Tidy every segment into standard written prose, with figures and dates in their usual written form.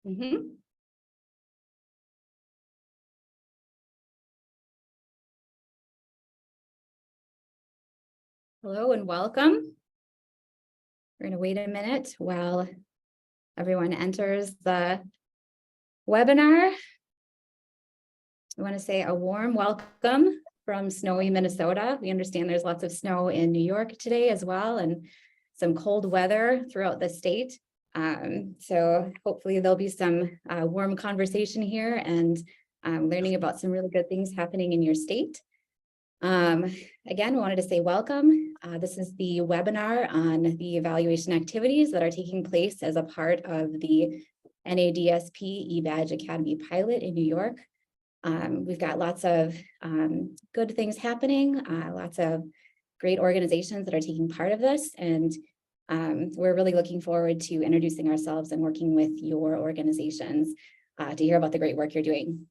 Mhm. Hello and welcome. We're going to wait a minute while everyone enters the webinar. I want to say a warm welcome from snowy Minnesota. We understand there's lots of snow in New York today as well, and some cold weather throughout the state. So hopefully there'll be some warm conversation here and learning about some really good things happening in your state. Again, we wanted to say welcome. This is the webinar on the evaluation activities that are taking place as a part of the NADSP eBadge Academy pilot in New York. We've got lots of good things happening, lots of great organizations that are taking part of this, and we're really looking forward to introducing ourselves and working with your organizations to hear about the great work you're doing.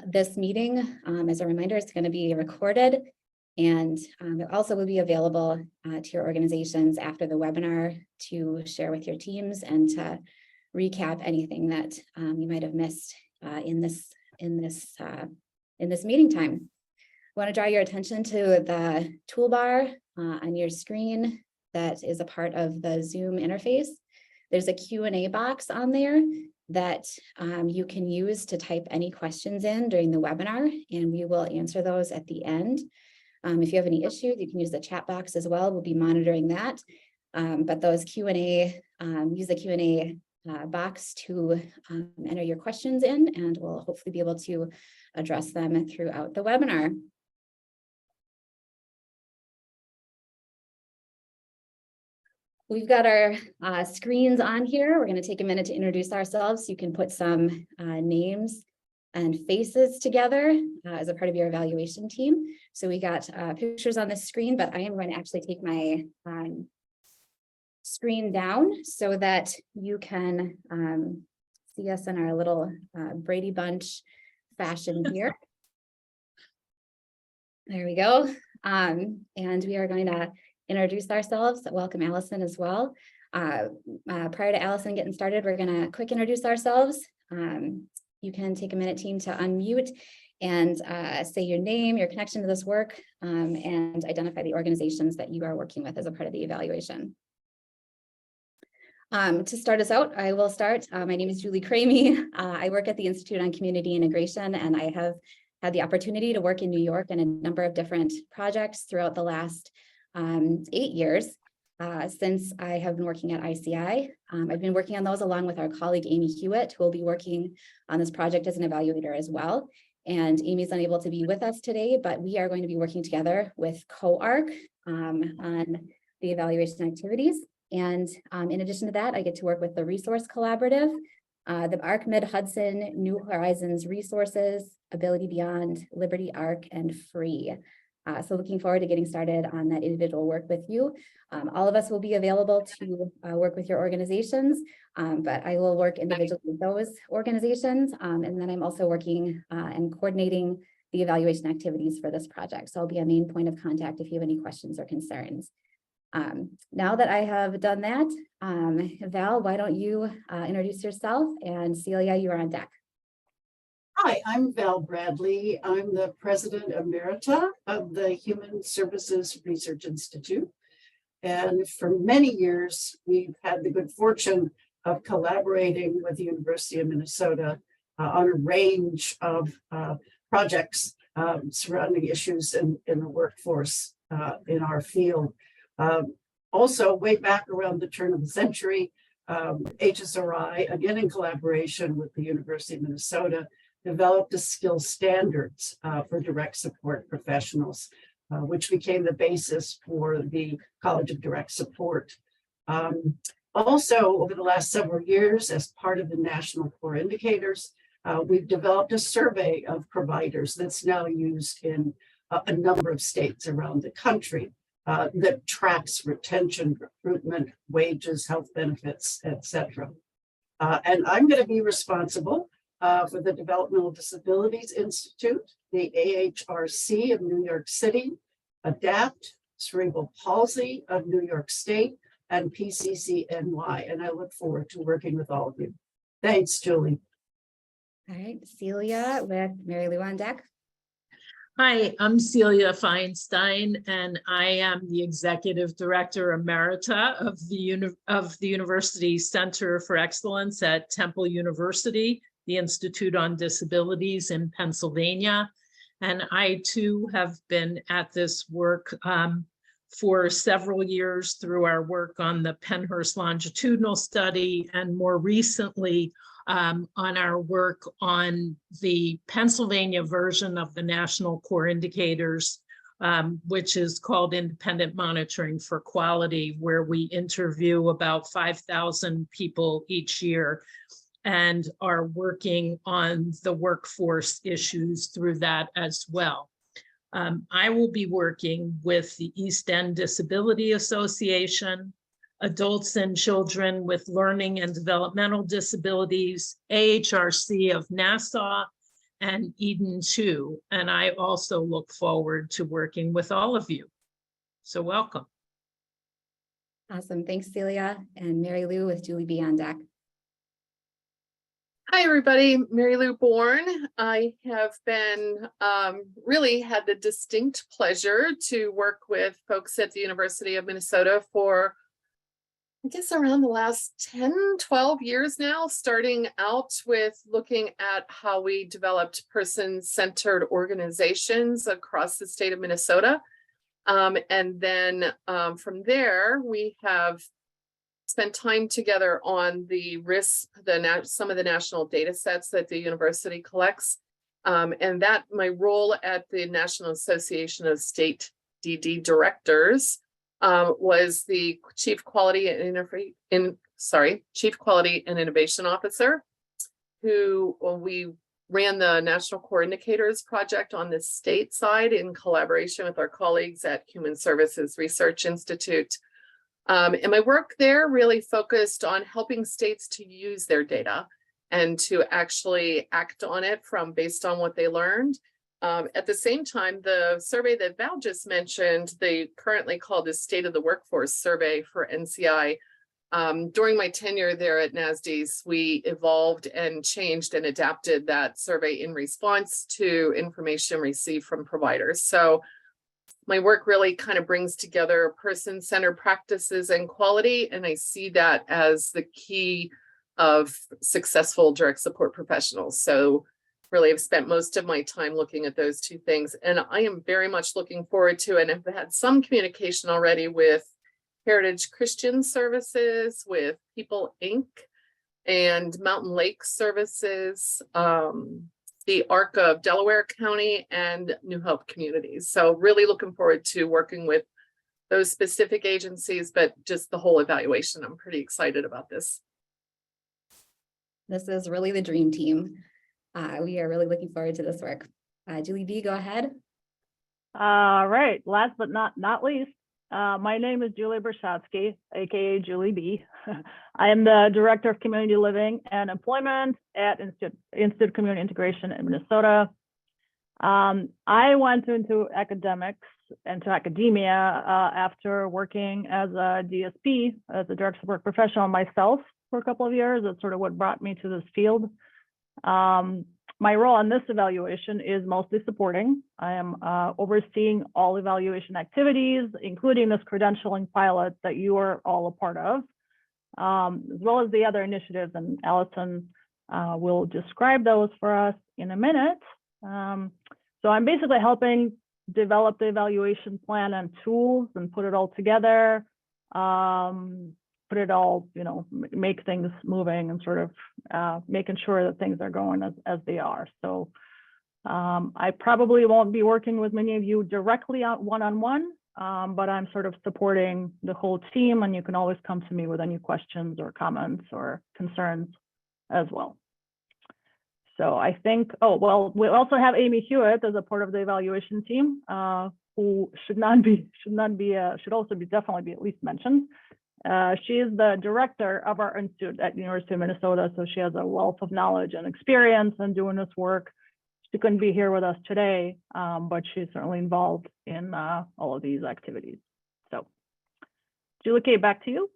This meeting, as a reminder, is going to be recorded, and it also will be available to your organizations after the webinar to share with your teams and to recap anything that you might have missed in this meeting time. I want to draw your attention to the toolbar on your screen that is a part of the Zoom interface. There's a Q&A box on there that you can use to type any questions in during the webinar, and we will answer those at the end. If you have any issues, you can use the chat box as well. We'll be monitoring that. But those Q&A, use the Q&A box to enter your questions in, and we'll hopefully be able to address them throughout the webinar. We've got our screens on here. We're going to take a minute to introduce ourselves. You can put some names and faces together as a part of your evaluation team. So we got pictures on the screen, but I am going to actually take my screen down so that you can see us in our little Brady Bunch fashion here. There we go. And we are going to introduce ourselves. Welcome Allison as well. Prior to Allison getting started, we're going to quick introduce ourselves. You can take a minute, team, to unmute and say your name, your connection to this work, and identify the organizations that you are working with as a part of the evaluation. To start us out, I will start. My name is Julie Cramey. I work at the Institute on Community Integration, and I have had the opportunity to work in New York in a number of different projects throughout the last 8 years since I have been working at ICI. I've been working on those along with our colleague Amy Hewitt, who will be working on this project as an evaluator as well. And Amy's unable to be with us today, but we are going to be working together with CoArc on the evaluation activities. And in addition to that, I get to work with the Resource Collaborative, the ARC Mid-Hudson, New Horizons Resources, Ability Beyond, Liberty ARC, and Free. So looking forward to getting started on that individual work with you. All of us will be available to work with your organizations, but I will work individually with those organizations. And then I'm also working and coordinating the evaluation activities for this project. So I'll be a main point of contact if you have any questions or concerns. Now that I have done that, Val, why don't you introduce yourself, and Celia, you are on deck. Hi, I'm Val Bradley. I'm the President Emerita of the Human Services Research Institute. And for many years, we've had the good fortune of collaborating with the University of Minnesota on a range of projects surrounding issues in the workforce in our field. Also, way back around the turn of the century, HSRI, again in collaboration with the University of Minnesota, developed a skills standards for direct support professionals, which became the basis for the College of Direct Support. Also, over the last several years, as part of the National Core Indicators, we've developed a survey of providers that's now used in a number of states around the country that tracks retention, recruitment, wages, health benefits, etc. And I'm going to be responsible for the Developmental Disabilities Institute, the AHRC of New York City, ADAPT, Cerebral Palsy of New York State, and PCCNY. And I look forward to working with all of you. Thanks, Julie. All right, Celia with Mary Lou on deck. Hi, I'm Celia Feinstein, and I am the Executive Director Emerita of the University Center for Excellence at Temple University, the Institute on Disabilities in Pennsylvania. And I too have been at this work for several years through our work on the Pennhurst longitudinal study, and more recently on our work on the Pennsylvania version of the National Core Indicators, which is called Independent Monitoring for Quality, where we interview about 5,000 people each year and are working on the workforce issues through that as well. I will be working with the East End Disability Association, Adults and Children with Learning and Developmental Disabilities, AHRC of Nassau, and Eden 2. And I also look forward to working with all of you. So welcome. Awesome. Thanks, Celia. And Mary Lou with Julie B on deck. Hi, everybody. Mary Lou Bourne. I have been really had the distinct pleasure to work with folks at the University of Minnesota for, I guess, around the last 10, 12 years now, starting out with looking at how we developed person-centered organizations across the state of Minnesota. And then from there, we have spent time together on the RISP, some of the national data sets that the university collects. And that my role at the National Association of State DD Directors was the Chief Quality and Innovation Officer, who we ran the National Core Indicators project on the state side in collaboration with our colleagues at Human Services Research Institute. And my work there really focused on helping states to use their data and to actually act on it based on what they learned. At the same time, the survey that Val just mentioned, they currently called the State of the Workforce Survey for NCI. During my tenure there at NASDS, we evolved and changed and adapted that survey in response to information received from providers. So my work really kind of brings together person-centered practices and quality, and I see that as the key of successful direct support professionals. So really I've spent most of my time looking at those two things, and I am very much looking forward to, and I've had some communication already with Heritage Christian Services, with People Inc., and Mountain Lake Services, the ARC of Delaware County, and New Hope Communities. So really looking forward to working with those specific agencies, but just the whole evaluation. I'm pretty excited about this. This is really the dream team. We are really looking forward to this work. Julie B, go ahead. All right, last but not least, my name is Julie Bershatsky, aka Julie B. I am the Director of Community Living and Employment at Institute of Community Integration in Minnesota. I went into academia after working as a DSP, as a direct support professional myself for a couple of years. That's sort of what brought me to this field. My role on this evaluation is mostly supporting. I am overseeing all evaluation activities, including this credentialing pilot that you are all a part of, as well as the other initiatives, and Allison will describe those for us in a minute. So I'm basically helping develop the evaluation plan and tools and put it all together, put it all, make things moving and sort of making sure that things are going as they are. So I probably won't be working with many of you directly one-on-one, but I'm sort of supporting the whole team, and you can always come to me with any questions or comments or concerns as well. So I think, we also have Amy Hewitt as a part of the evaluation team, who should also definitely be at least mentioned. She is the director of our institute at University of Minnesota, so she has a wealth of knowledge and experience in doing this work. She couldn't be here with us today, but she's certainly involved in all of these activities. So, Julie K, back to you.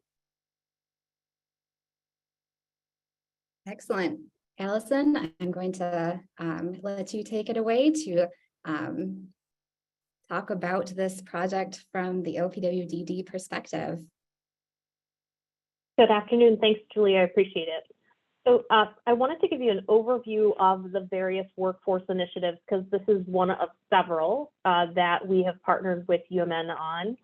Excellent. Allison, I'm going to let you take it away to talk about this project from the OPWDD perspective. Good afternoon. Thanks, Julie. I appreciate it. So I wanted to give you an overview of the various workforce initiatives because this is one of several that we have partnered with UMN on.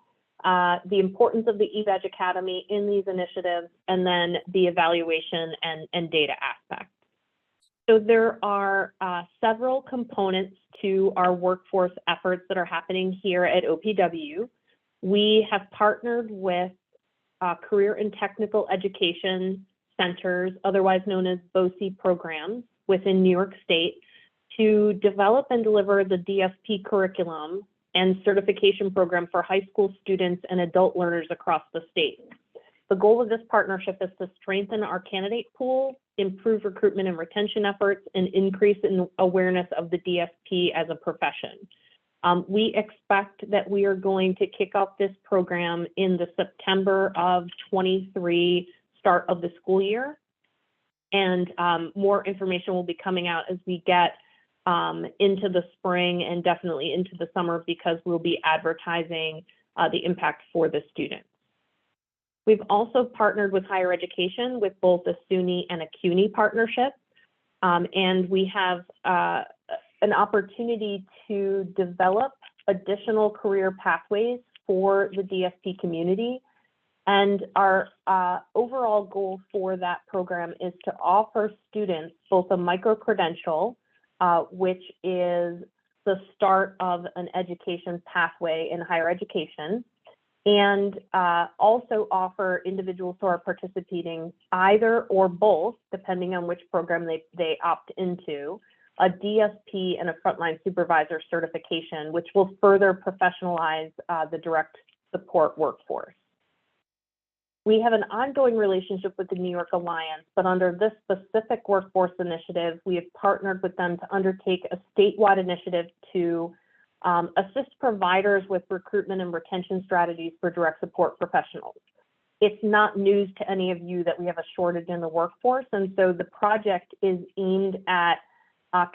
The importance of the eBadge Academy in these initiatives, and then the evaluation and data aspect. So there are several components to our workforce efforts that are happening here at OPW. We have partnered with career and technical education centers, otherwise known as BOCE programs within New York State, to develop and deliver the DSP curriculum and certification program for high school students and adult learners across the state. The goal of this partnership is to strengthen our candidate pool, improve recruitment and retention efforts, and increase in awareness of the DSP as a profession. We expect that we are going to kick off this program in the September of 23 start of the school year. And more information will be coming out as we get into the spring and definitely into the summer, because we'll be advertising the impact for the students. We've also partnered with higher education with both a SUNY and a CUNY partnership. And we have an opportunity to develop additional career pathways for the DSP community. And our overall goal for that program is to offer students both a micro-credential, which is the start of an education pathway in higher education, and also offer individuals who are participating either or both, depending on which program they opt into, a DSP and a frontline supervisor certification, which will further professionalize the direct support workforce. We have an ongoing relationship with the New York Alliance, but under this specific workforce initiative, we have partnered with them to undertake a statewide initiative to assist providers with recruitment and retention strategies for direct support professionals. It's not news to any of you that we have a shortage in the workforce, and so the project is aimed at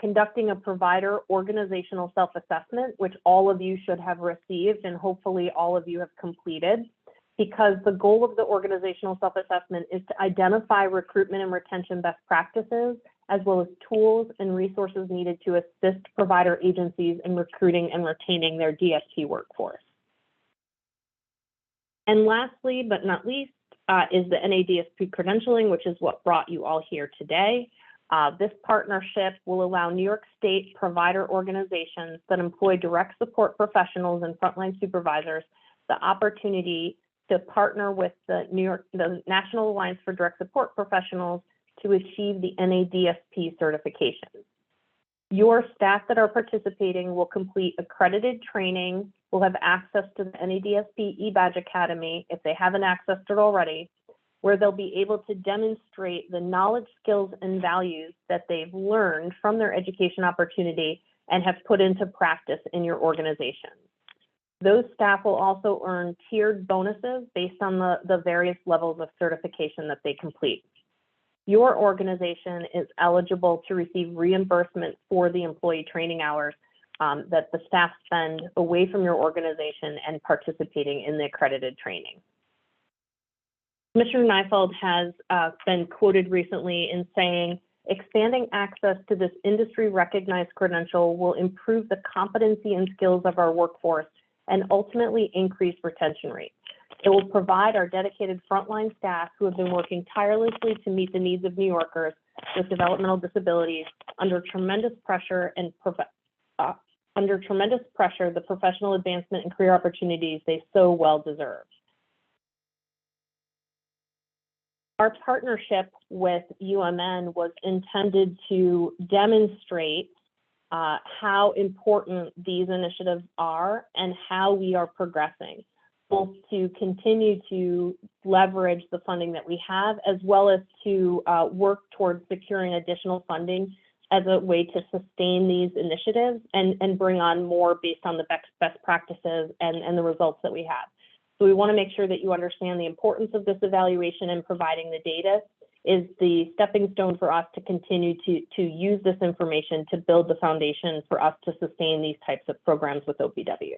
conducting a provider organizational self-assessment, which all of you should have received and hopefully all of you have completed, because the goal of the organizational self-assessment is to identify recruitment and retention best practices, as well as tools and resources needed to assist provider agencies in recruiting and retaining their DSP workforce. And lastly, but not least, is the NADSP credentialing, which is what brought you all here today. This partnership will allow New York State provider organizations that employ direct support professionals and frontline supervisors the opportunity to partner with the National Alliance for Direct Support Professionals to achieve the NADSP certification. Your staff that are participating will complete accredited training, will have access to the NADSP eBadge Academy if they haven't accessed it already, where they'll be able to demonstrate the knowledge, skills, and values that they've learned from their education opportunity and have put into practice in your organization. Those staff will also earn tiered bonuses based on the various levels of certification that they complete. Your organization is eligible to receive reimbursement for the employee training hours that the staff spend away from your organization and participating in the accredited training. Commissioner Neifeld has been quoted recently in saying, expanding access to this industry-recognized credential will improve the competency and skills of our workforce and ultimately increase retention rates. It will provide our dedicated frontline staff who have been working tirelessly to meet the needs of New Yorkers with developmental disabilities under tremendous pressure the professional advancement and career opportunities they so well deserve. Our partnership with UMN was intended to demonstrate how important these initiatives are and how we are progressing, both to continue to leverage the funding that we have, as well as to work towards securing additional funding as a way to sustain these initiatives and bring on more based on the best practices and the results that we have. So we want to make sure that you understand the importance of this evaluation and providing the data, is the stepping stone for us to continue to use this information to build the foundation for us to sustain these types of programs with OPW.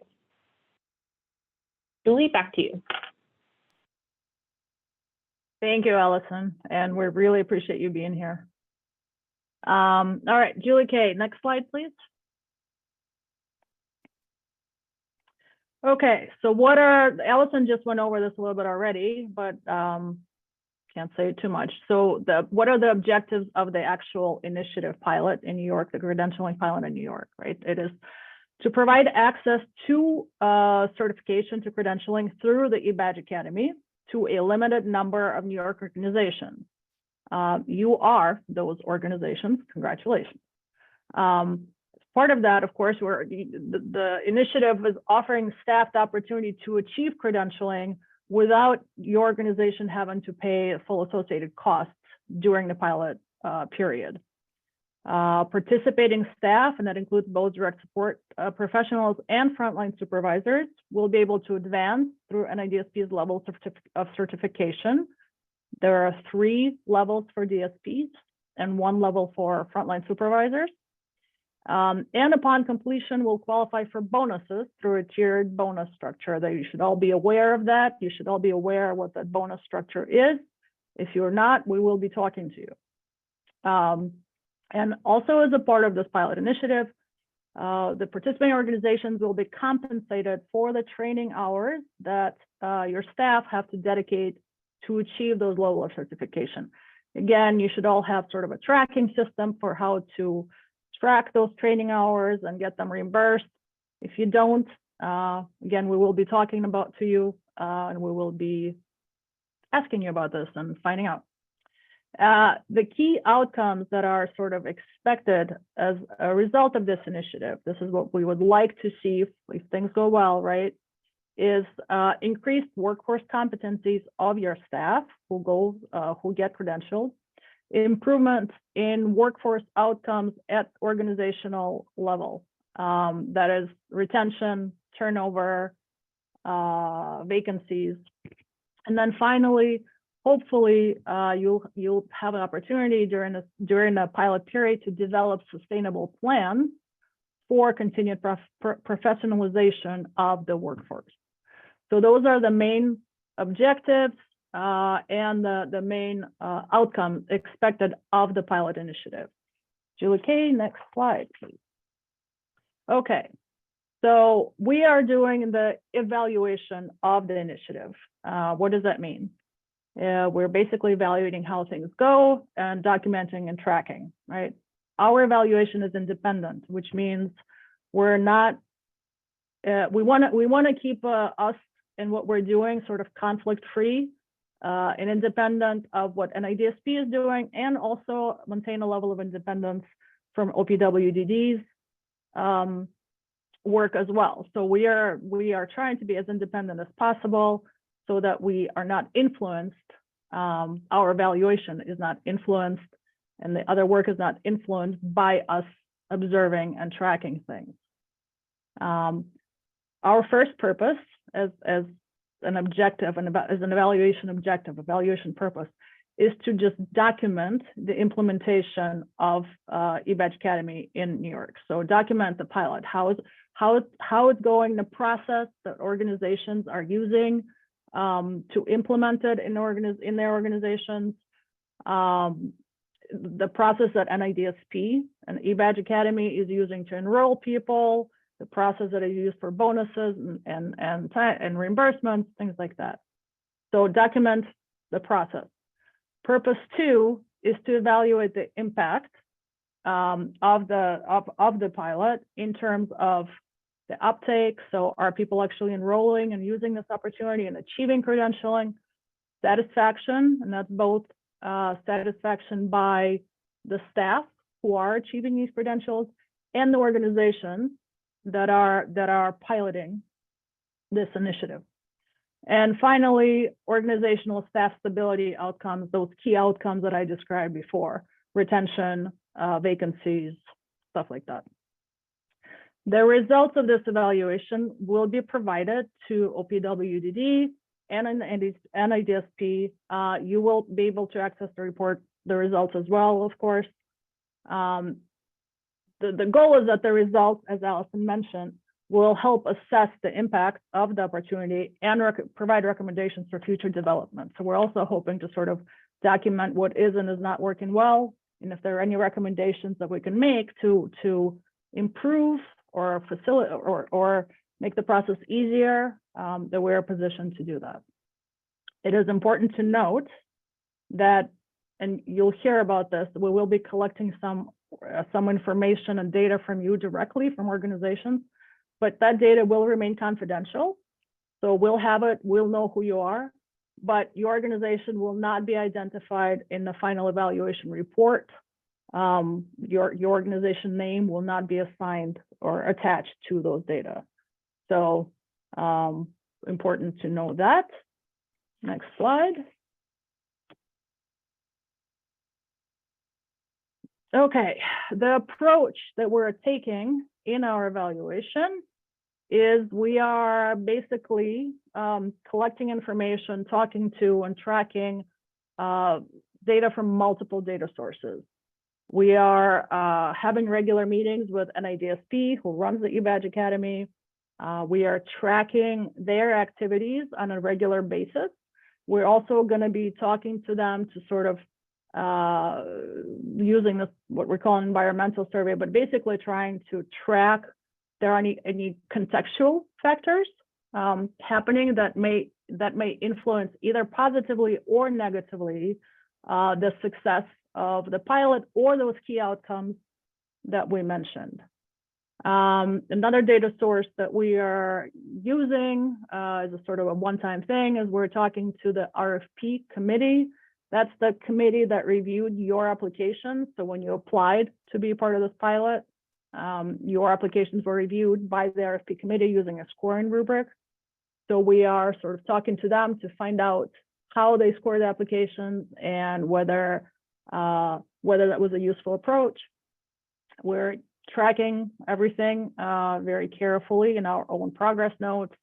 Julie, back to you. Thank you, Allison, and we really appreciate you being here. All right, Julie K, next slide, please. Okay, so Allison just went over this a little bit already, but can't say too much. So what are the objectives of the actual initiative pilot in New York, the credentialing pilot in New York, right? It is to provide access to certification to credentialing through the eBadge Academy to a limited number of New York organizations. You are those organizations, congratulations. Part of that, of course, the initiative is offering staff the opportunity to achieve credentialing without your organization having to pay full associated costs during the pilot period. Participating staff, and that includes both direct support professionals and frontline supervisors, will be able to advance through NIDSP's levels of certification. There are 3 levels for DSPs and 1 level for frontline supervisors. And upon completion, will qualify for bonuses through a tiered bonus structure. That you should all be aware of that. You should all be aware of what that bonus structure is. If you're not, we will be talking to you. And also as a part of this pilot initiative, the participating organizations will be compensated for the training hours that your staff have to dedicate to achieve those level of certification. Again, you should all have sort of a tracking system for how to track those training hours and get them reimbursed. If you don't, again, we will be talking to you and we will be asking you about this and finding out. The key outcomes that are sort of expected as a result of this initiative, this is what we would like to see if things go well, right, is increased workforce competencies of your staff who get credentialed, improvement in workforce outcomes at organizational level, that is retention, turnover, vacancies, and then finally, hopefully, you'll have an opportunity during the pilot period to develop sustainable plans for continued professionalization of the workforce. So those are the main objectives and the main outcomes expected of the pilot initiative. Julie K, next slide, please. Okay, so we are doing the evaluation of the initiative. What does that mean? We're basically evaluating how things go and documenting and tracking, right? Our evaluation is independent, which means we're not, we want to keep us and what we're doing sort of conflict-free and independent of what NIDSP is doing, and also maintain a level of independence from OPWDD's work as well. So we are trying to be as independent as possible so that we are not influenced. Our evaluation is not influenced, and the other work is not influenced by us observing and tracking things. Our first purpose as an objective and as an evaluation objective, evaluation purpose, is to just document the implementation of eBadge Academy in New York. So document the pilot, how it's going, the process that organizations are using to implement it in their organizations, the process that NIDSP and eBadge Academy is using to enroll people, the process that is used for bonuses and reimbursements, things like that. So document the process. Purpose 2 is to evaluate the impact of the pilot in terms of the uptake. So are people actually enrolling and using this opportunity and achieving credentialing? Satisfaction, and that's both satisfaction by the staff who are achieving these credentials and the organizations that are piloting this initiative. And finally, organizational staff stability outcomes, those key outcomes that I described before, retention, vacancies, stuff like that. The results of this evaluation will be provided to OPWDD and in the NIDSP, you will be able to access the results as well, of course. The goal is that the results, as Allison mentioned, will help assess the impact of the opportunity and provide recommendations for future development. So we're also hoping to sort of document what is and is not working well, and if there are any recommendations that we can make to improve or facilitate or make the process easier, that we're positioned to do that. It is important to note that, and you'll hear about this, we will be collecting some information and data from you directly from organizations, but that data will remain confidential. So we'll have it, we'll know who you are, but your organization will not be identified in the final evaluation report. Your organization name will not be assigned or attached to those data. So important to know that. Next slide. Okay, the approach that we're taking in our evaluation is we are basically collecting information, talking to and tracking data from multiple data sources. We are having regular meetings with NIDSP, who runs the eBadge Academy. We are tracking their activities on a regular basis. We're also going to be talking to them to sort of using this, what we're calling environmental survey, but basically trying to track there are any contextual factors happening that may influence either positively or negatively the success of the pilot or those key outcomes that we mentioned. Another data source that we are using is a sort of a one-time thing is we're talking to the RFP committee. That's the committee that reviewed your application. So when you applied to be part of this pilot, your applications were reviewed by the RFP committee using a scoring rubric. So we are sort of talking to them to find out how they score the applications and whether that was a useful approach. We're tracking everything very carefully in our own progress notes.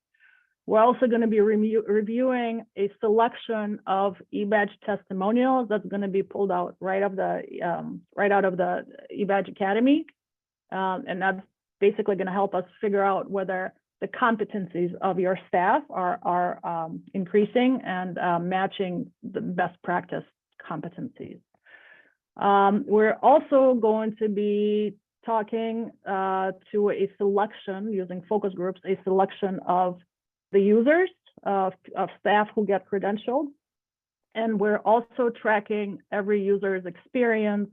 We're also going to be reviewing a selection of eBadge testimonials that's going to be pulled out right out of the eBadge Academy, and that's basically going to help us figure out whether the competencies of your staff are increasing and matching the best practice competencies. We're also going to be talking to a selection using focus groups, a selection of the users of staff who get credentialed. And we're also tracking every user's experience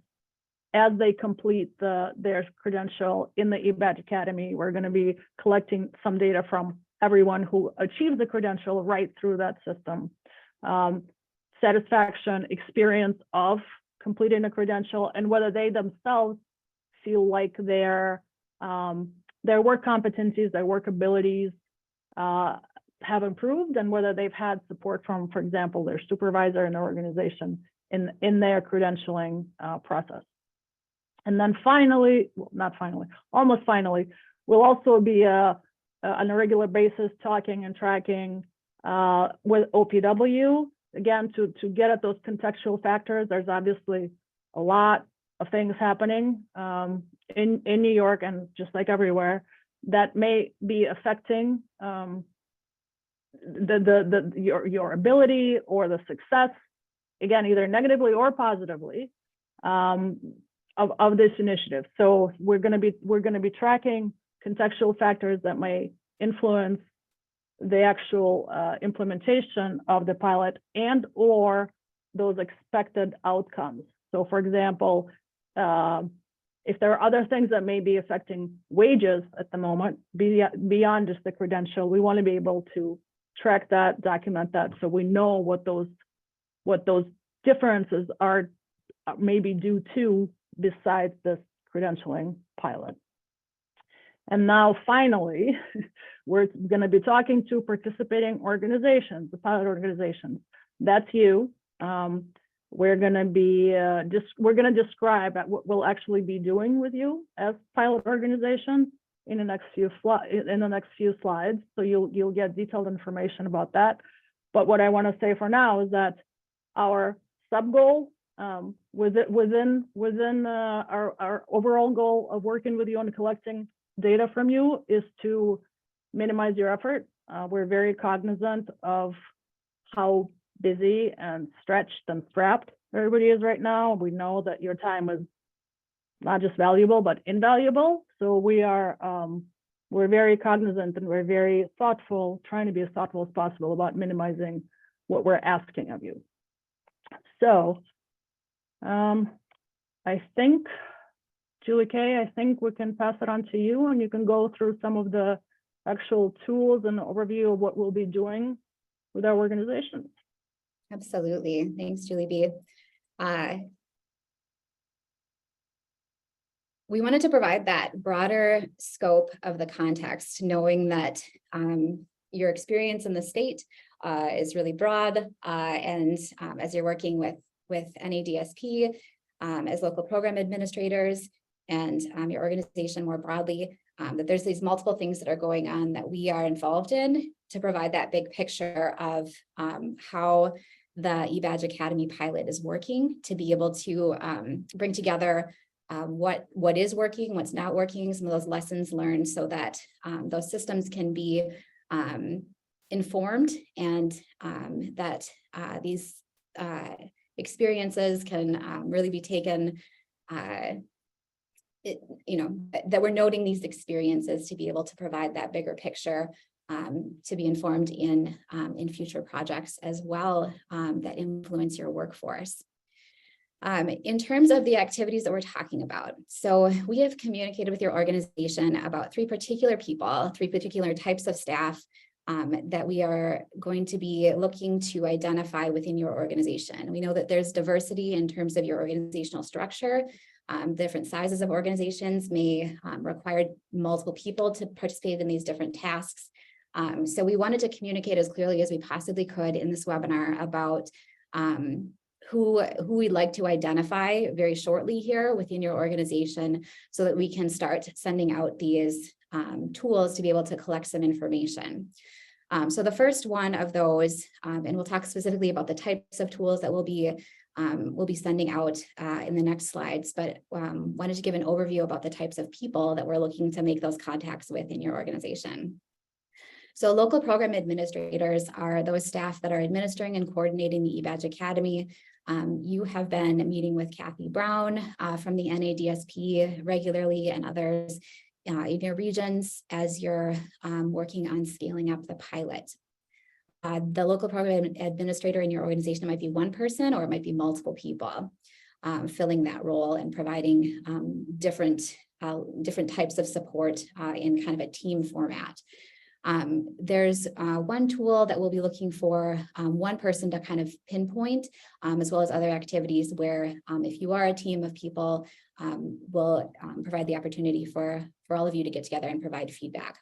as they complete their credential in the eBadge Academy. We're going to be collecting some data from everyone who achieves the credential right through that system. Satisfaction, experience of completing a credential, and whether they themselves feel like their work competencies, their work abilities have improved, and whether they've had support from, for example, their supervisor in their organization in their credentialing process. And then finally, well, not finally, almost finally, we'll also be on a regular basis talking and tracking with OPW, again, to get at those contextual factors. There's obviously a lot of things happening in New York and just like everywhere that may be affecting your ability or the success, again, either negatively or positively of this initiative. So we're going to be tracking contextual factors that may influence the actual implementation of the pilot and or those expected outcomes. So for example, if there are other things that may be affecting wages at the moment, beyond just the credential, we want to be able to track that, document that, so we know what those differences are maybe due to besides this credentialing pilot. And now finally, we're going to be talking to participating organizations, the pilot organizations. That's you. We're going to be we're going to describe what we'll actually be doing with you as pilot organizations in the next few slides. So you'll get detailed information about that. But what I want to say for now is that our sub goal within our overall goal of working with you on collecting data from you is to minimize your effort. We're very cognizant of how busy and stretched and strapped everybody is right now. We know that your time is not just valuable, but invaluable. So we're very cognizant and we're very thoughtful, trying to be as thoughtful as possible about minimizing what we're asking of you. So I think, Julie Kay, I think we can pass it on to you and you can go through some of the actual tools and overview of what we'll be doing with our organization. Absolutely. Thanks, Julie B. We wanted to provide that broader scope of the context, knowing that your experience in the state is really broad, and as you're working with NADSP as local program administrators and your organization more broadly, that there's these multiple things that are going on that we are involved in to provide that big picture of how the eBadge Academy pilot is working, to be able to bring together what is working, what's not working, some of those lessons learned, so that those systems can be informed, and that these experiences can really be taken, that we're noting these experiences to be able to provide that bigger picture, to be informed in future projects as well, that influence your workforce. In terms of the activities that we're talking about, so we have communicated with your organization about three particular types of staff that we are going to be looking to identify within your organization. We know that there's diversity in terms of your organizational structure. Different sizes of organizations may require multiple people to participate in these different tasks. So we wanted to communicate as clearly as we possibly could in this webinar about who we'd like to identify very shortly here within your organization, so that we can start sending out these tools to be able to collect some information. So the first one of those, and we'll talk specifically about the types of tools that we'll be sending out in the next slides, but wanted to give an overview about the types of people that we're looking to make those contacts with in your organization. So local program administrators are those staff that are administering and coordinating the eBadge Academy. You have been meeting with Kathy Brown from the NADSP regularly, and others in your regions as you're working on scaling up the pilot. The local program administrator in your organization might be one person, or it might be multiple people filling that role and providing different types of support in kind of a team format. There's one tool that we'll be looking for one person to kind of pinpoint, as well as other activities where if you are a team of people, we'll provide the opportunity for all of you to get together and provide feedback.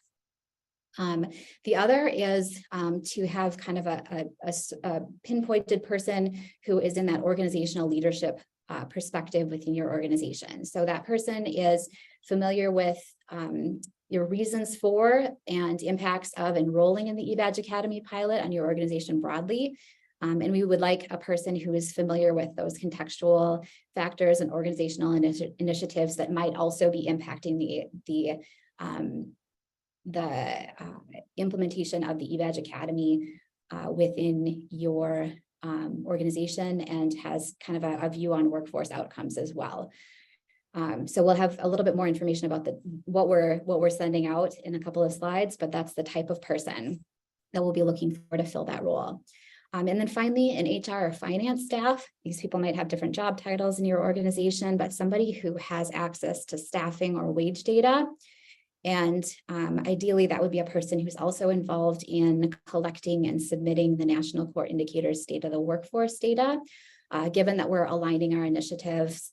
The other is to have kind of a pinpointed person who is in that organizational leadership perspective within your organization. So that person is familiar with your reasons for and impacts of enrolling in the eBadge Academy pilot on your organization broadly. And we would like a person who is familiar with those contextual factors and organizational initiatives that might also be impacting the implementation of the eBadge Academy within your organization, and has kind of a view on workforce outcomes as well. So we'll have a little bit more information about what we're sending out in a couple of slides, but that's the type of person that we'll be looking for to fill that role. And then finally, an HR or finance staff. These people might have different job titles in your organization, but somebody who has access to staffing or wage data. And ideally, that would be a person who's also involved in collecting and submitting the National Core Indicators State of the Workforce data, given that we're aligning our initiatives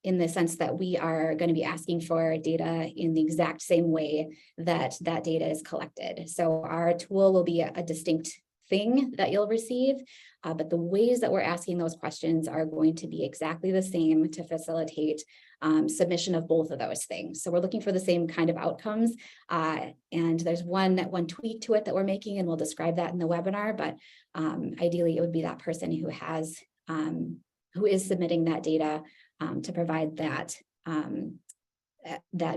in the sense that we are going to be asking for data in the exact same way that that data is collected. So our tool will be a distinct thing that you'll receive, but the ways that we're asking those questions are going to be exactly the same to facilitate submission of both of those things. So we're looking for the same kind of outcomes. And there's one tweak to it that we're making, and we'll describe that in the webinar, but ideally it would be that person who has, who is submitting that data to provide that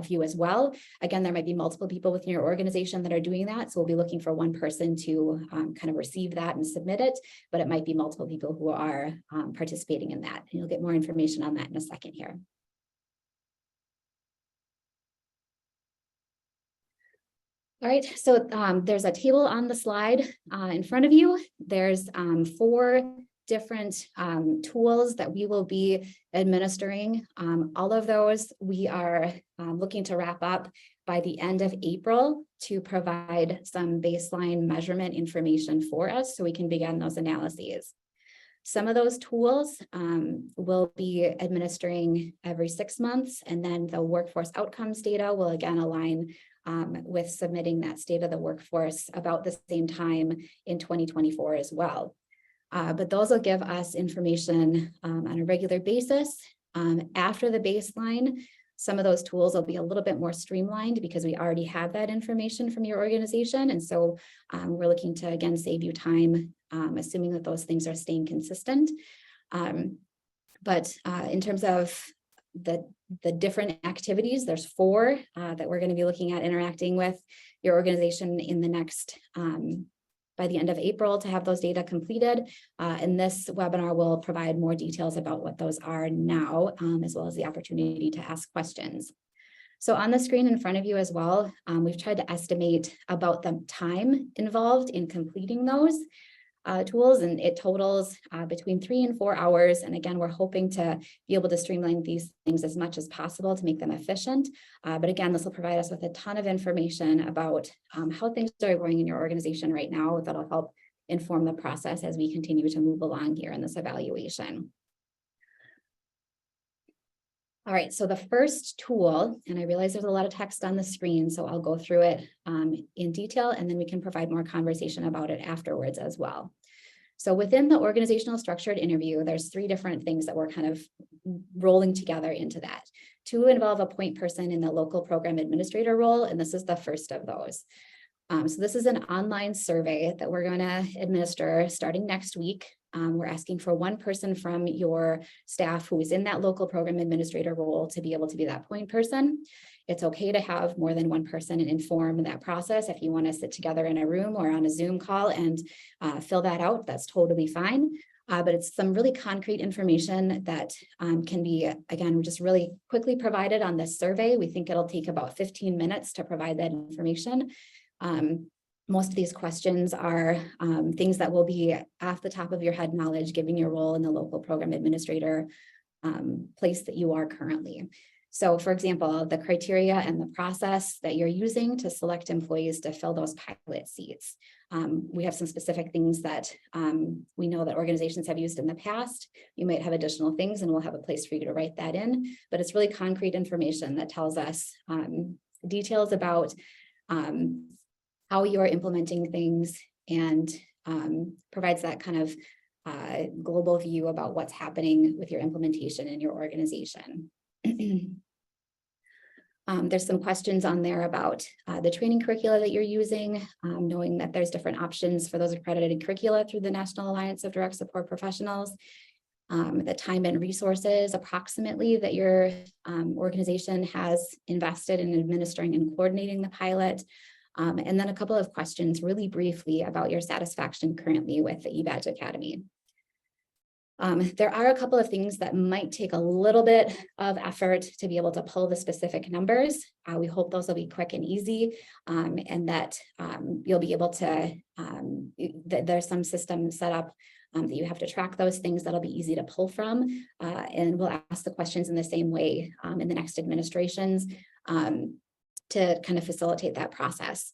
view as well. Again, there might be multiple people within your organization that are doing that. So we'll be looking for one person to kind of receive that and submit it, but it might be multiple people who are participating in that. And you'll get more information on that in a second here. All right, so there's a table on the slide in front of you. There's 4 different tools that we will be administering. All of those we are looking to wrap up by the end of April to provide some baseline measurement information for us so we can begin those analyses. Some of those tools will be administering every 6 months, and then the workforce outcomes data will again align with submitting that state of the workforce about the same time in 2024 as well. But those will give us information on a regular basis. After the baseline, some of those tools will be a little bit more streamlined because we already have that information from your organization. And so we're looking to, again, save you time, assuming that those things are staying consistent. But in terms of the different activities, there's 4 that we're going to be looking at interacting with your organization in the next by the end of April to have those data completed. And this webinar will provide more details about what those are now, as well as the opportunity to ask questions. So on the screen in front of you as well, we've tried to estimate about the time involved in completing those tools, and it totals between 3 and 4 hours. And again, we're hoping to be able to streamline these things as much as possible to make them efficient. But again, this will provide us with a ton of information about how things are going in your organization right now that'll help inform the process as we continue to move along here in this evaluation. All right, so the first tool, and I realize there's a lot of text on the screen, so I'll go through it in detail, and then we can provide more conversation about it afterwards as well. So within the organizational structured interview, there's 3 different things that we're kind of rolling together into that. 2 involve a point person in the local program administrator role, and this is the first of those. So this is an online survey that we're going to administer starting next week. We're asking for one person from your staff who is in that local program administrator role to be able to be that point person. It's okay to have more than one person and inform that process. If you want to sit together in a room or on a Zoom call and fill that out, that's totally fine. But it's some really concrete information that can be, again, just really quickly provided on this survey. We think it'll take about 15 minutes to provide that information. Most of these questions are things that will be off the top of your head knowledge, given your role in the local program administrator place that you are currently. So for example, the criteria and the process that you're using to select employees to fill those pilot seats. We have some specific things that we know that organizations have used in the past. You might have additional things and we'll have a place for you to write that in, but it's really concrete information that tells us details about how you're implementing things and provides that kind of global view about what's happening with your implementation in your organization. There's some questions on there about the training curricula that you're using, knowing that there's different options for those accredited curricula through the National Alliance of Direct Support Professionals, the time and resources approximately that your organization has invested in administering and coordinating the pilot, and then a couple of questions really briefly about your satisfaction currently with the eBadge Academy. There are a couple of things that might take a little bit of effort to be able to pull the specific numbers. We hope those will be quick and easy, and that you'll be able to, there's some system set up that you have to track those things that'll be easy to pull from. And we'll ask the questions in the same way in the next administrations to kind of facilitate that process.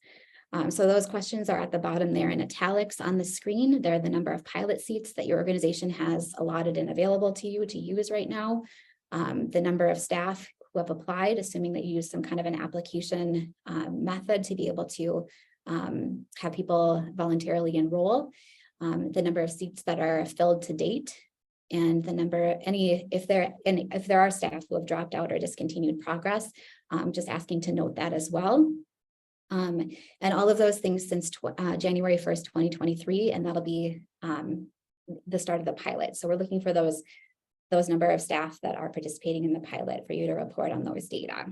So those questions are at the bottom there in italics on the screen. They're the number of pilot seats that your organization has allotted and available to you to use right now. The number of staff who have applied, assuming that you use some kind of an application method to be able to have people voluntarily enroll, the number of seats that are filled to date, and the number, if there are staff who have dropped out or discontinued progress, just asking to note that as well. And all of those things since January 1st, 2023, and that'll be the start of the pilot. So we're looking for those number of staff that are participating in the pilot for you to report on those data.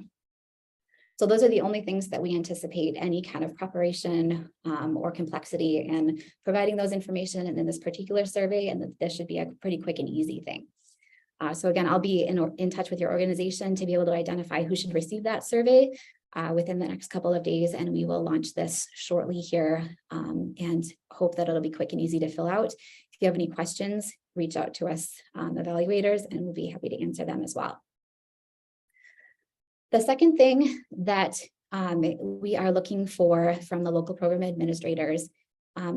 So those are the only things that we anticipate any kind of preparation or complexity in providing those information in this particular survey, and this should be a pretty quick and easy thing. So again, I'll be in touch with your organization to be able to identify who should receive that survey within the next couple of days, and we will launch this shortly here and hope that it'll be quick and easy to fill out. If you have any questions, reach out to us evaluators, and we'll be happy to answer them as well. The second thing that we are looking for from the local program administrators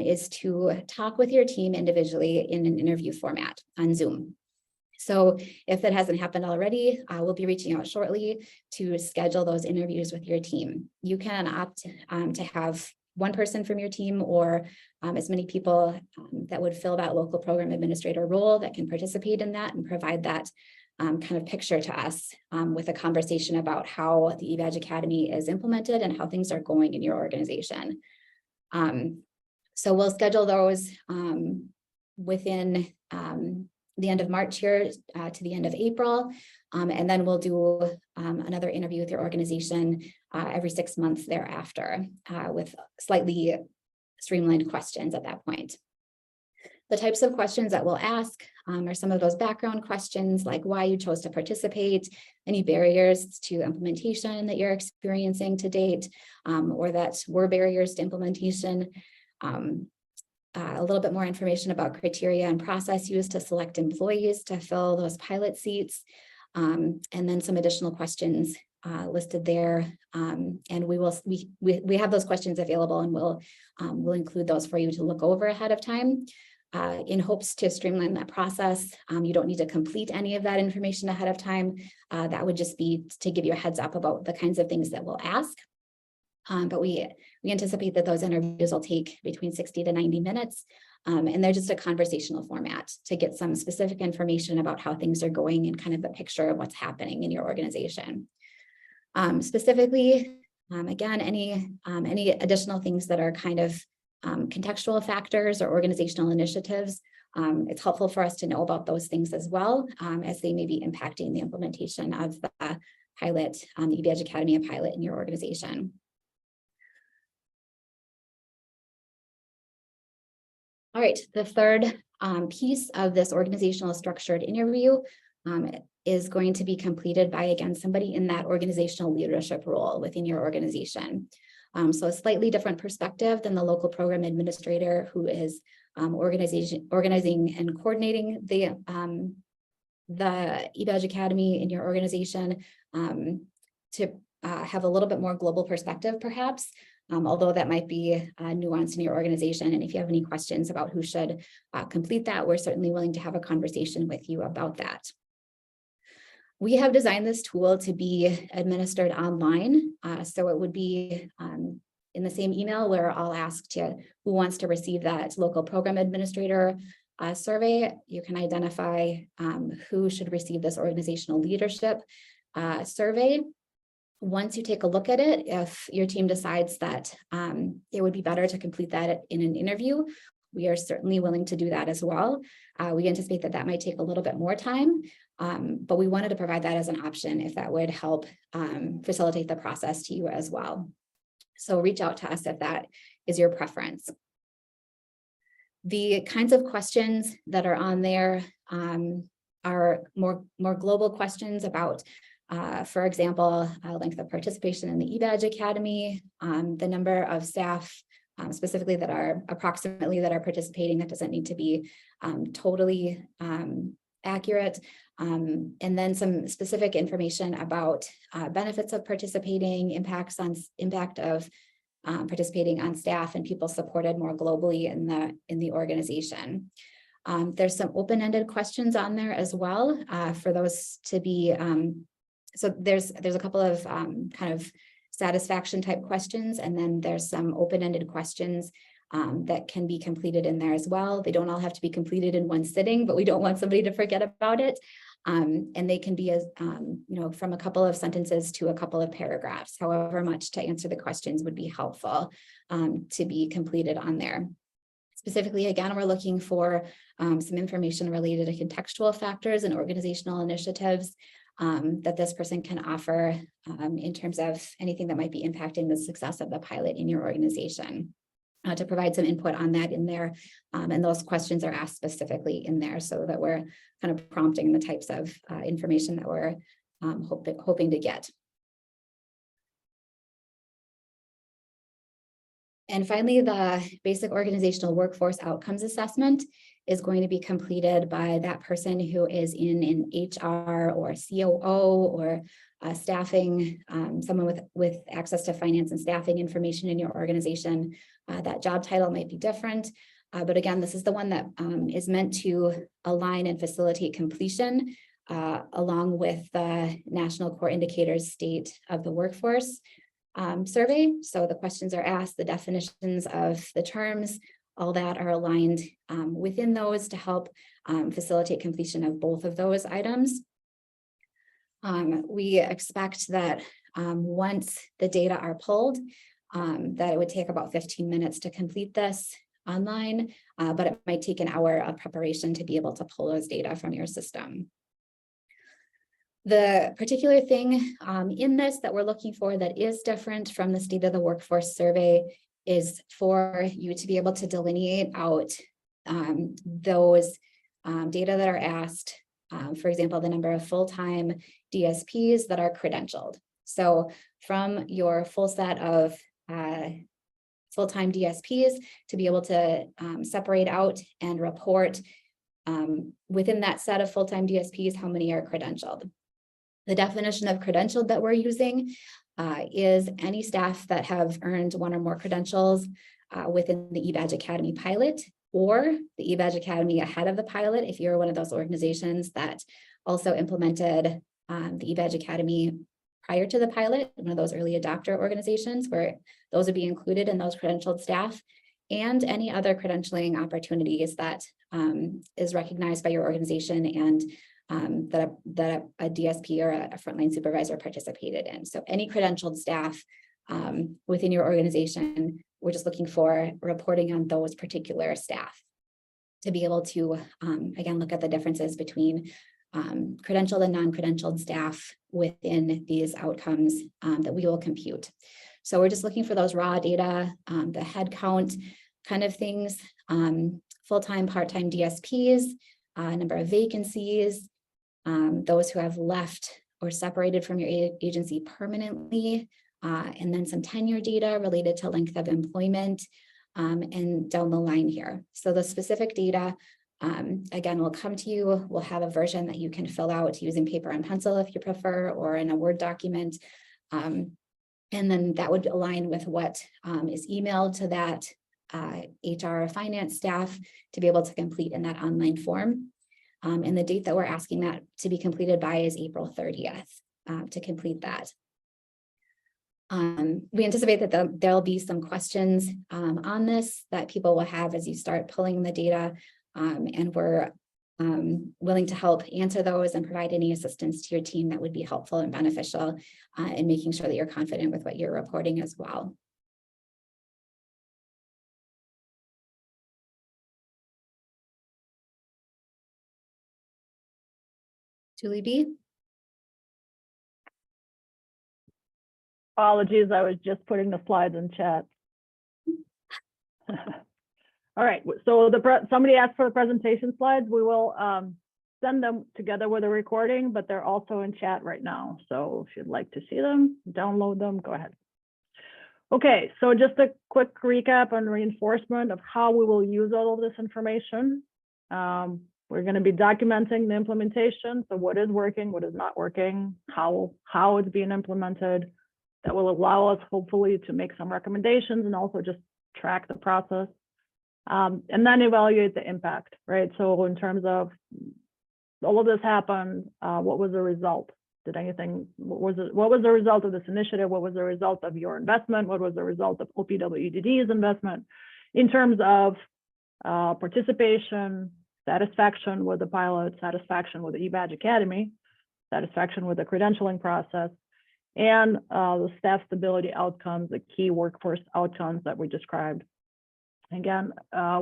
is to talk with your team individually in an interview format on Zoom. So if that hasn't happened already, we'll be reaching out shortly to schedule those interviews with your team. You can opt to have one person from your team or as many people that would fill that local program administrator role that can participate in that and provide that kind of picture to us with a conversation about how the eBadge Academy is implemented and how things are going in your organization. So we'll schedule those within the end of March here to the end of April. And then we'll do another interview with your organization every 6 months thereafter with slightly streamlined questions at that point. The types of questions that we'll ask are some of those background questions, like why you chose to participate, any barriers to implementation that you're experiencing to date, or that were barriers to implementation. A little bit more information about criteria and process used to select employees to fill those pilot seats, and then some additional questions listed there. And we have those questions available, and we'll include those for you to look over ahead of time. In hopes to streamline that process. You don't need to complete any of that information ahead of time. That would just be to give you a heads up about the kinds of things that we'll ask. But we anticipate that those interviews will take between 60 to 90 minutes. And they're just a conversational format to get some specific information about how things are going and kind of a picture of what's happening in your organization. Specifically, again, any additional things that are kind of contextual factors or organizational initiatives, it's helpful for us to know about those things as well, as they may be impacting the implementation of the pilot, the eBadge Academy pilot in your organization. All right, the third piece of this organizational structured interview is going to be completed by, again, somebody in that organizational leadership role within your organization. So a slightly different perspective than the local program administrator who is organizing and coordinating the eBadge Academy in your organization to have a little bit more global perspective, perhaps, although that might be nuanced in your organization. And if you have any questions about who should complete that, we're certainly willing to have a conversation with you about that. We have designed this tool to be administered online. So it would be in the same email where I'll ask who wants to receive that local program administrator survey. You can identify who should receive this organizational leadership survey. Once you take a look at it, if your team decides that it would be better to complete that in an interview, we are certainly willing to do that as well. We anticipate that might take a little bit more time, but we wanted to provide that as an option if that would help facilitate the process to you as well. So reach out to us if that is your preference. The kinds of questions that are on there are more global questions about, for example, length of participation in the eBadge Academy, the number of staff specifically that are participating. That doesn't need to be totally accurate. And then some specific information about benefits of participating, impact of participating on staff and people supported more globally in the organization. There's some open-ended questions on there as well for those to be. So there's a couple of kind of satisfaction type questions, and then there's some open-ended questions that can be completed in there as well. They don't all have to be completed in one sitting, but we don't want somebody to forget about it. And they can be as, from a couple of sentences to a couple of paragraphs, however much to answer the questions would be helpful to be completed on there. Specifically, again, we're looking for some information related to contextual factors and organizational initiatives that this person can offer in terms of anything that might be impacting the success of the pilot in your organization. To provide some input on that in there. And those questions are asked specifically in there so that we're kind of prompting the types of information that we're hoping to get. And finally, the basic organizational workforce outcomes assessment is going to be completed by that person who is in an HR or COO or staffing, someone with access to finance and staffing information in your organization. That job title might be different, but again, this is the one that is meant to align and facilitate completion along with the National Core Indicators State of the Workforce survey. So the questions are asked, the definitions of the terms, all that are aligned within those to help facilitate completion of both of those items. We expect that once the data are pulled, that it would take about 15 minutes to complete this online, but it might take an hour of preparation to be able to pull those data from your system. The particular thing in this that we're looking for that is different from the State of the Workforce survey is for you to be able to delineate out those data that are asked. For example, the number of full-time DSPs that are credentialed. So from your full set of full-time DSPs to be able to separate out and report within that set of full-time DSPs, how many are credentialed. The definition of credentialed that we're using is any staff that have earned one or more credentials within the eBadge Academy pilot or the eBadge Academy ahead of the pilot, if you're one of those organizations that also implemented the eBadge Academy prior to the pilot, one of those early adopter organizations where those would be included in those credentialed staff, and any other credentialing opportunities that is recognized by your organization and that a DSP or a frontline supervisor participated in. So any credentialed staff within your organization, we're just looking for reporting on those particular staff to be able to, again, look at the differences between credentialed and non-credentialed staff within these outcomes that we will compute. So we're just looking for those raw data, the head count kind of things, full-time, part-time DSPs, number of vacancies, those who have left or separated from your agency permanently, and then some tenure data related to length of employment, and down the line here. So the specific data, again, will come to you. We'll have a version that you can fill out using paper and pencil if you prefer, or in a Word document. And then that would align with what is emailed to that HR or finance staff to be able to complete in that online form. And the date that we're asking that to be completed by is April 30th to complete that. We anticipate that there'll be some questions on this that people will have as you start pulling the data, and we're willing to help answer those and provide any assistance to your team that would be helpful and beneficial in making sure that you're confident with what you're reporting as well. Julie B. Apologies, I was just putting the slides in chat. All right, so somebody asked for the presentation slides. We will send them together with a recording, but they're also in chat right now. So if you'd like to see them, download them, go ahead. Okay, so just a quick recap and reinforcement of how we will use all of this information. We're going to be documenting the implementation. So what is working, what is not working, how it's being implemented. That will allow us hopefully to make some recommendations and also just track the process. And then evaluate the impact, right? So in terms of all of this happened, what was the result? Did anything, what was the result of this initiative? What was the result of your investment? What was the result of OPWDD's investment in terms of participation, satisfaction with the pilot, satisfaction with the eBadge Academy, satisfaction with the credentialing process, and the staff stability outcomes, the key workforce outcomes that we described. Again,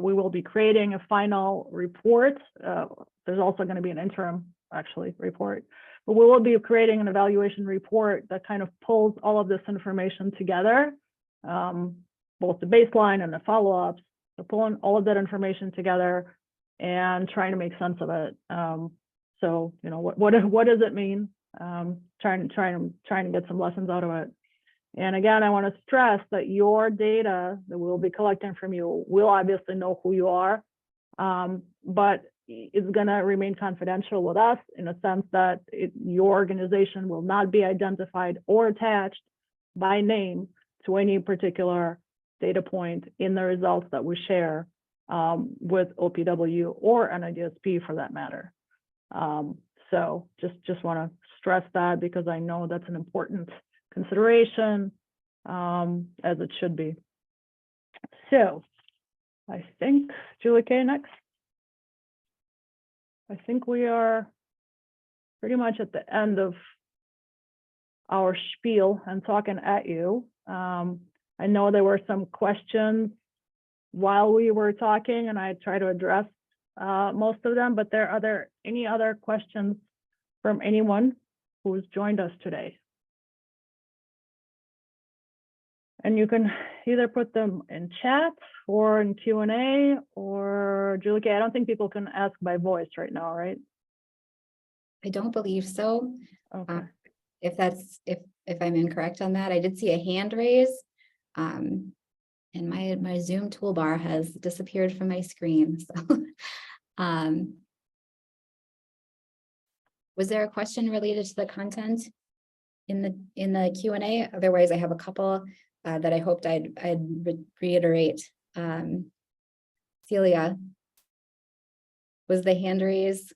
we will be creating a final report. There's also going to be an interim, actually, report. But we will be creating an evaluation report that kind of pulls all of this information together, both the baseline and the follow-ups. So pulling all of that information together and trying to make sense of it. So, you know, what does it mean? Trying to get some lessons out of it. And again, I want to stress that your data that we'll be collecting from you, we'll obviously know who you are, but it's going to remain confidential with us in a sense that your organization will not be identified or attached by name to any particular data point in the results that we share with OPW or NIDSP for that matter. So just want to stress that because I know that's an important consideration, as it should be. So I think Julie K next. I think we are pretty much at the end of our spiel and talking at you. I know there were some questions while we were talking, and I tried to address most of them, but are there any other questions from anyone who's joined us today? And you can either put them in chat or in Q&A, or Julie K, I don't think people can ask by voice right now, right? I don't believe so. Okay. If I'm incorrect on that, I did see a hand raise. And my Zoom toolbar has disappeared from my screen. So was there a question related to the content in the Q&A? Otherwise, I have a couple that I hoped I'd reiterate. Celia, was the hand raise?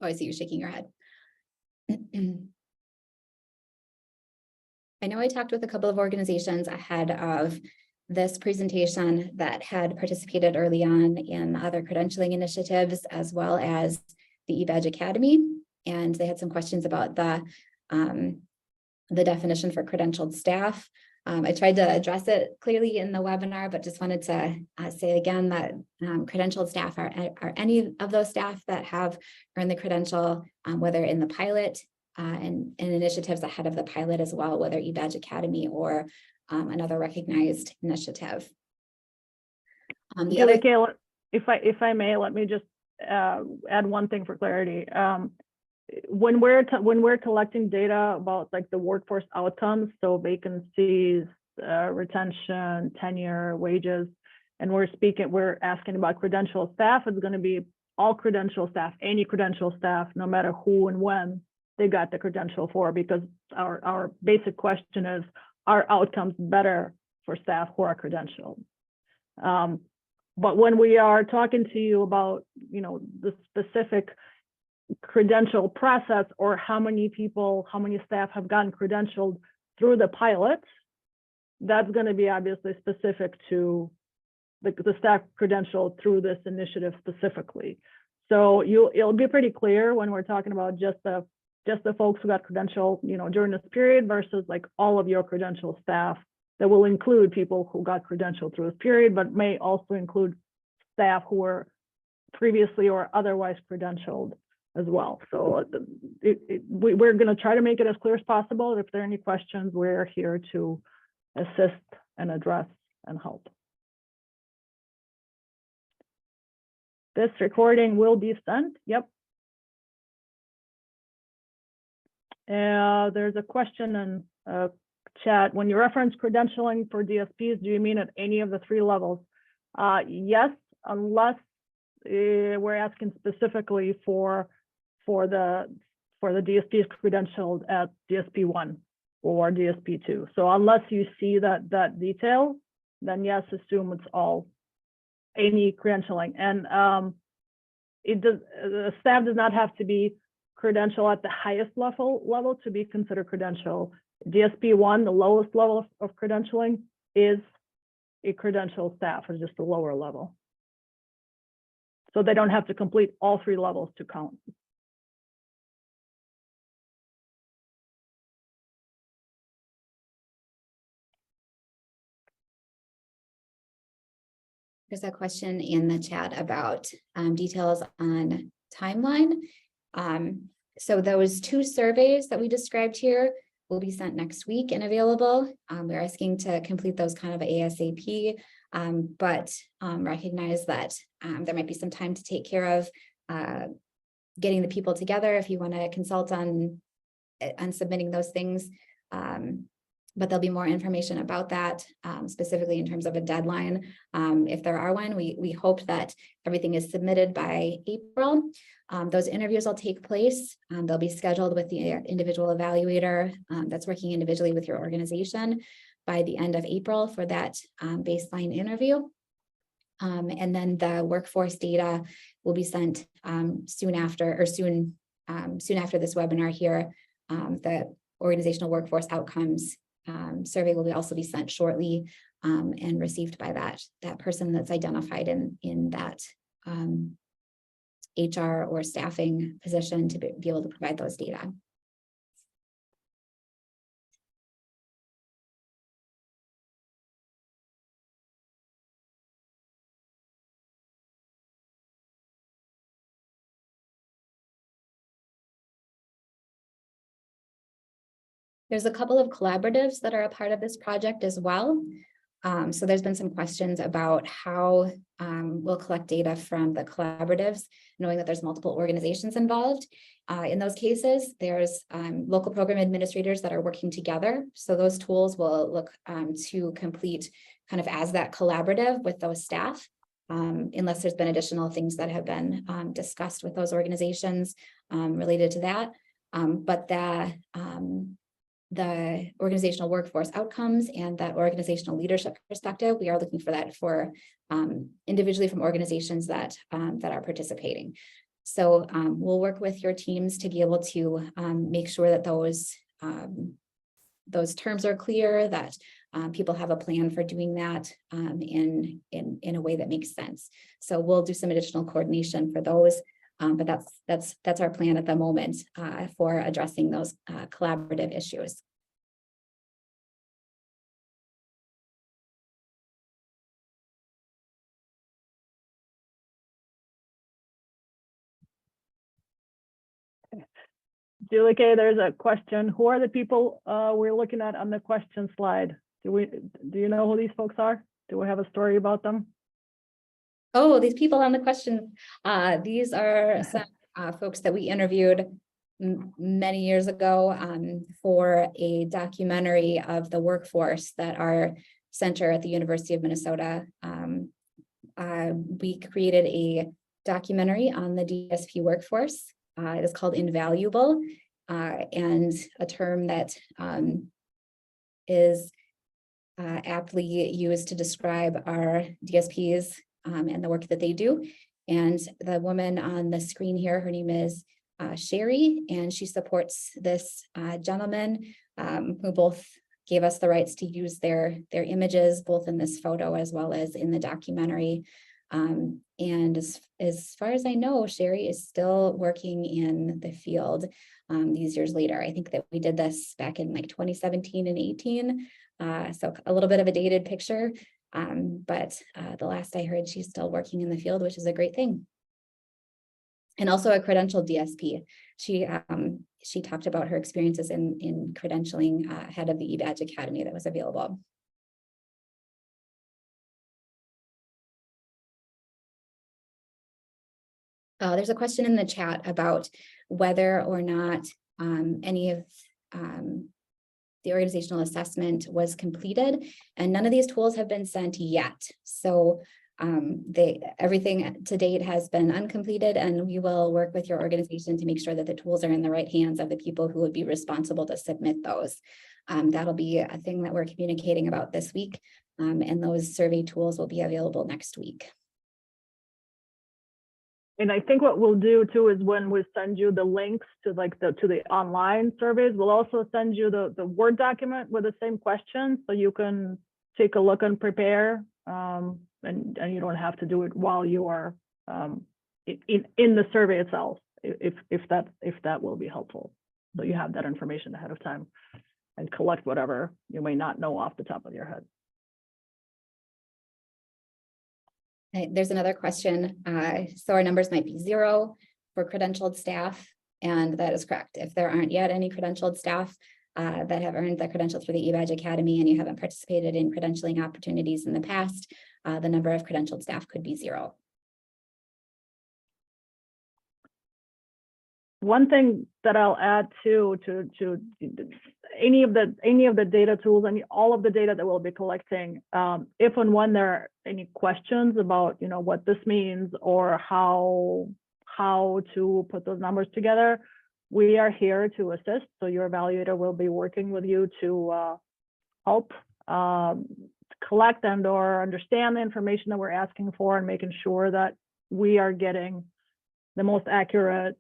Oh, I see you shaking your head. I know I talked with a couple of organizations ahead of this presentation that had participated early on in other credentialing initiatives, as well as the eBadge Academy. And they had some questions about the definition for credentialed staff. I tried to address it clearly in the webinar, but just wanted to say again that credentialed staff are any of those staff that have earned the credential, whether in the pilot and initiatives ahead of the pilot as well, whether eBadge Academy or another recognized initiative. If I may, let me just add one thing for clarity. When we're collecting data about like the workforce outcomes, so vacancies, retention, tenure, wages, and we're asking about credential staff, it's going to be all credential staff, any credential staff, no matter who and when they got the credential for, because our basic question is, are outcomes better for staff who are credentialed? But when we are talking to you about, you know, the specific credential process or how many staff have gotten credentialed through the pilot, that's going to be obviously specific to the staff credentialed through this initiative specifically. So it'll be pretty clear when we're talking about just the folks who got credentialed, you know, during this period versus like all of your credential staff. That will include people who got credentialed through this period, but may also include staff who were previously or otherwise credentialed as well. So we're going to try to make it as clear as possible. If there are any questions, we're here to assist and address and help. This recording will be sent. Yep. There's a question in chat. When you reference credentialing for DSPs, do you mean at any of the 3 levels? Yes, unless we're asking specifically for the DSPs credentialed at DSP 1 or DSP 2. So unless you see that detail, then yes, assume it's all any credentialing. And it does, the staff does not have to be credential at the highest level to be considered credential. DSP 1, the lowest level of credentialing, is a credential staff, or just a lower level. So they don't have to complete all 3 levels to count. There's a question in the chat about details on timeline. So those 2 surveys that we described here will be sent next week and available. We're asking to complete those kind of ASAP, but recognize that there might be some time to take care of getting the people together if you want to consult on submitting those things. But there'll be more information about that, specifically in terms of a deadline. If there are one, we hope that everything is submitted by April. Those interviews will take place. They'll be scheduled with the individual evaluator that's working individually with your organization by the end of April for that baseline interview. And then the workforce data will be sent soon after this webinar here. The organizational workforce outcomes survey will also be sent shortly and received by that person that's identified in that HR or staffing position to be able to provide those data. There's a couple of collaboratives that are a part of this project as well. So there's been some questions about how we'll collect data from the collaboratives, knowing that there's multiple organizations involved. In those cases, there's local program administrators that are working together. So those tools will look to complete kind of as that collaborative with those staff, unless there's been additional things that have been discussed with those organizations related to that. But the organizational workforce outcomes and that organizational leadership perspective, we are looking for that for individually from organizations that are participating. So we'll work with your teams to be able to make sure that those terms are clear, that people have a plan for doing that in a way that makes sense. So we'll do some additional coordination for those. But that's our plan at the moment for addressing those collaborative issues. Julie K, there's a question. Who are the people we're looking at on the question slide? Do you know who these folks are? Do we have a story about them? Oh, these people on the question. These are some folks that we interviewed many years ago for a documentary of the workforce that our center at the University of Minnesota. We created a documentary on the DSP workforce. It is called Invaluable, and a term that is aptly used to describe our DSPs and the work that they do. And the woman on the screen here, her name is Sherry, and she supports this gentleman who both gave us the rights to use their images, both in this photo as well as in the documentary. And as far as I know, Sherry is still working in the field these years later. I think that we did this back in like 2017 and 18. So a little bit of a dated picture. But the last I heard, she's still working in the field, which is a great thing. And also a credentialed DSP. She talked about her experiences in credentialing ahead of the eBadge Academy that was available. There's a question in the chat about whether or not any of the organizational assessment was completed, and none of these tools have been sent yet. So everything to date has been uncompleted, and we will work with your organization to make sure that the tools are in the right hands of the people who would be responsible to submit those. That'll be a thing that we're communicating about this week, and those survey tools will be available next week. And I think what we'll do too is when we send you the links to like the online surveys, we'll also send you the Word document with the same questions so you can take a look and prepare. And you don't have to do it while you are in the survey itself, if that will be helpful. So you have that information ahead of time and collect whatever you may not know off the top of your head. There's another question. So our numbers might be 0 for credentialed staff, and that is correct. If there aren't yet any credentialed staff that have earned the credential through the eBadge Academy and you haven't participated in credentialing opportunities in the past, the number of credentialed staff could be 0. One thing that I'll add to any of the data tools and all of the data that we'll be collecting, if and when there are any questions about what this means or how to put those numbers together, we are here to assist. So your evaluator will be working with you to help collect and or understand the information that we're asking for and making sure that we are getting the most accurate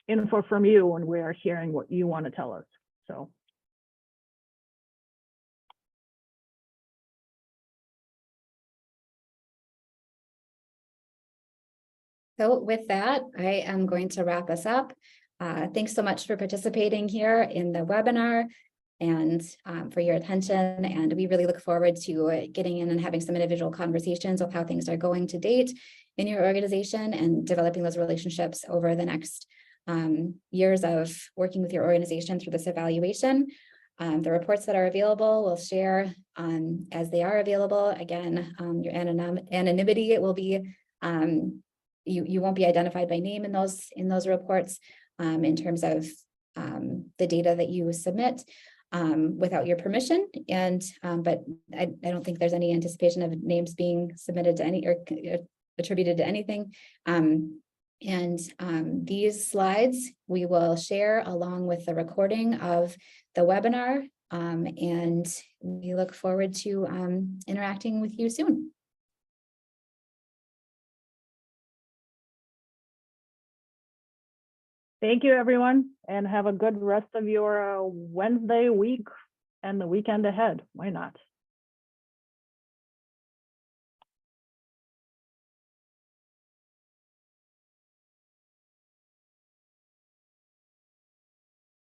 info from you and we are hearing what you want to tell us. So with that, I am going to wrap us up. Thanks so much for participating here in the webinar and for your attention. And we really look forward to getting in and having some individual conversations of how things are going to date in your organization and developing those relationships over the next years of working with your organization through this evaluation. The reports that are available, we'll share as they are available. Again, your anonymity, it will be, you won't be identified by name in those reports in terms of the data that you submit without your permission. And but I don't think there's any anticipation of names being submitted to any or attributed to anything. These slides we will share along with the recording of the webinar, and we look forward to interacting with you soon. Thank you, everyone, and have a good rest of your Wednesday week and the weekend ahead. Why not?